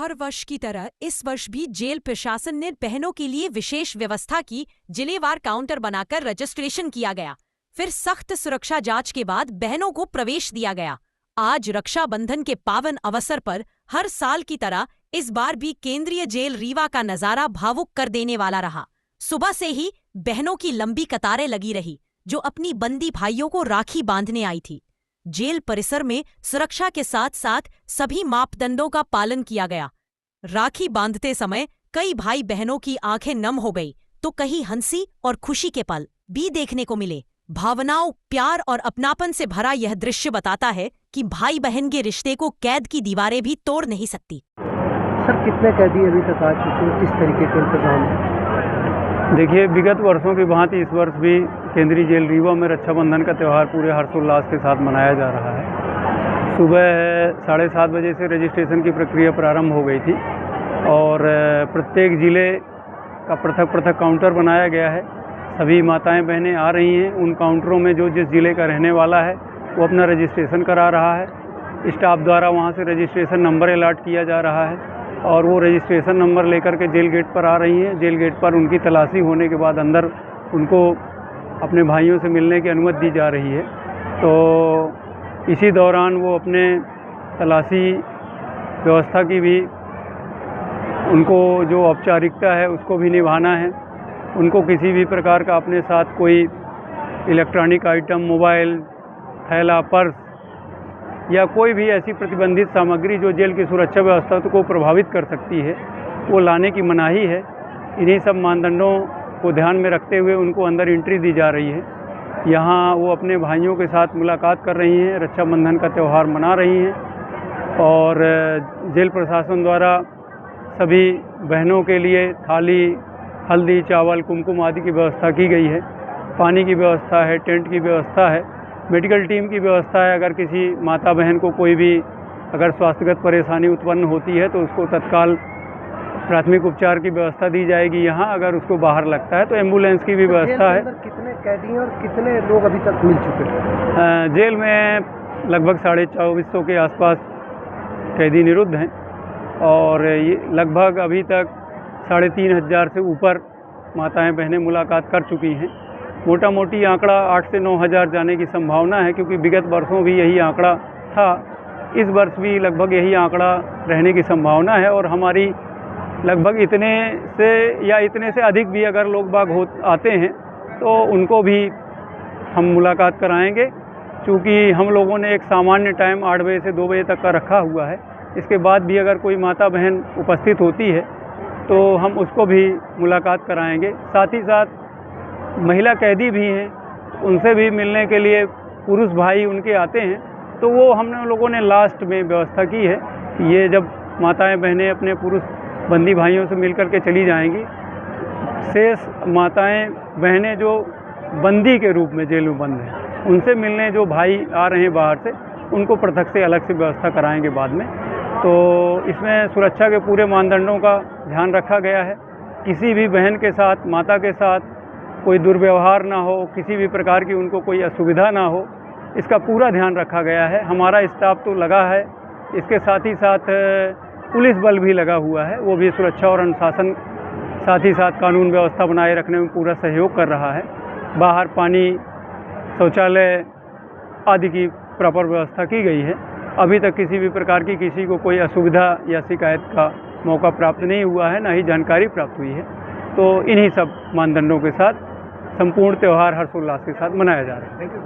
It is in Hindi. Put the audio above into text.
हर वर्ष की तरह इस वर्ष भी जेल प्रशासन ने बहनों के लिए विशेष व्यवस्था की। जिलेवार काउंटर बनाकर रजिस्ट्रेशन किया गया। फिर सख्त सुरक्षा जांच के बाद बहनों को प्रवेश दिया गया। आज रक्षाबंधन के पावन अवसर पर हर साल की तरह इस बार भी केंद्रीय जेल रीवा का नजारा भावुक कर देने वाला रहा। सुबह से ही बहनों की लंबी कतारें लगी रही, जो अपनी बंदी भाइयों को राखी बांधने आई थी। जेल परिसर में सुरक्षा के साथ साथ सभी मापदंडों का पालन किया गया। राखी बांधते समय कई भाई बहनों की आंखें नम हो गई, तो कहीं हंसी और खुशी के पल भी देखने को मिले। भावनाओं, प्यार और अपनापन से भरा यह दृश्य बताता है कि भाई बहन के रिश्ते को कैद की दीवारें भी तोड़ नहीं सकती। सर, कितने कैदी अभी तक आ चुके हैं? किस तरीके के इंतजाम है? देखिए, विगत वर्षों की भांति इस वर्ष भी केंद्रीय जेल रीवा में रक्षाबंधन का त्यौहार पूरे हर्षोल्लास के साथ मनाया जा रहा है। सुबह 7:30 बजे से रजिस्ट्रेशन की प्रक्रिया प्रारंभ हो गई थी और प्रत्येक ज़िले का पृथक पृथक काउंटर बनाया गया है। सभी माताएं बहनें आ रही हैं। उन काउंटरों में जो जिस ज़िले का रहने वाला है वो अपना रजिस्ट्रेशन करा रहा है। स्टाफ द्वारा वहाँ से रजिस्ट्रेशन नंबर अलॉट किया जा रहा है और वो रजिस्ट्रेशन नंबर लेकर के जेल गेट पर आ रही हैं। जेल गेट पर उनकी तलाशी होने के बाद अंदर उनको अपने भाइयों से मिलने की अनुमति दी जा रही है। तो इसी दौरान वो अपने तलाशी व्यवस्था की भी उनको जो औपचारिकता है उसको भी निभाना है। उनको किसी भी प्रकार का अपने साथ कोई इलेक्ट्रॉनिक आइटम, मोबाइल, थैला, पर्स या कोई भी ऐसी प्रतिबंधित सामग्री जो जेल की सुरक्षा व्यवस्था को प्रभावित कर सकती है, वो लाने की मनाही है। इन्हीं सब मानदंडों को ध्यान में रखते हुए उनको अंदर एंट्री दी जा रही है। यहाँ वो अपने भाइयों के साथ मुलाकात कर रही हैं, रक्षाबंधन का त्यौहार मना रही हैं और जेल प्रशासन द्वारा सभी बहनों के लिए थाली, हल्दी, चावल, कुमकुम आदि की व्यवस्था की गई है। पानी की व्यवस्था है, टेंट की व्यवस्था है, मेडिकल टीम की व्यवस्था है। अगर किसी माता बहन को कोई भी अगर स्वास्थ्यगत परेशानी उत्पन्न होती है तो उसको तत्काल प्राथमिक उपचार की व्यवस्था दी जाएगी। यहाँ अगर उसको बाहर लगता है तो एम्बुलेंस की भी व्यवस्था है। कितने कैदी और कितने लोग अभी तक मिल चुके हैं? जेल में लगभग 2450 के आसपास कैदी निरुद्ध हैं और ये लगभग अभी तक 3500 से ऊपर माताएं बहनें मुलाकात कर चुकी हैं। मोटा मोटी आंकड़ा 8 से 9 हज़ार जाने की संभावना है, क्योंकि विगत वर्षों भी यही आंकड़ा था। इस वर्ष भी लगभग यही आंकड़ा रहने की संभावना है और हमारी लगभग इतने से या इतने से अधिक भी अगर लोग बाग आते हैं तो उनको भी हम मुलाकात कराएंगे। चूँकि हम लोगों ने एक सामान्य टाइम 8 बजे से 2 बजे तक का रखा हुआ है। इसके बाद भी अगर कोई माता बहन उपस्थित होती है तो हम उसको भी मुलाकात कराएंगे। साथ ही साथ महिला कैदी भी हैं, उनसे भी मिलने के लिए पुरुष भाई उनके आते हैं, तो वो हम लोगों ने लास्ट में व्यवस्था की है। ये जब माताएं बहनें अपने पुरुष बंदी भाइयों से मिलकर के चली जाएंगी, शेष माताएं बहनें जो बंदी के रूप में जेल में बंद हैं, उनसे मिलने जो भाई आ रहे हैं बाहर से, उनको पृथक से अलग से व्यवस्था कराएंगे बाद में। तो इसमें सुरक्षा के पूरे मानदंडों का ध्यान रखा गया है। किसी भी बहन के साथ, माता के साथ कोई दुर्व्यवहार ना हो, किसी भी प्रकार की उनको कोई असुविधा ना हो, इसका पूरा ध्यान रखा गया है। हमारा स्टाफ तो लगा है, इसके साथ ही साथ पुलिस बल भी लगा हुआ है, वो भी सुरक्षा और अनुशासन साथ ही साथ कानून व्यवस्था बनाए रखने में पूरा सहयोग कर रहा है। बाहर पानी, शौचालय आदि की प्रॉपर व्यवस्था की गई है। अभी तक किसी भी प्रकार की किसी को कोई असुविधा या शिकायत का मौका प्राप्त नहीं हुआ है, ना ही जानकारी प्राप्त हुई है। तो इन्हीं सब मानदंडों के साथ संपूर्ण त्यौहार हर्षोल्लास के साथ मनाया जा रहा है। Thank you.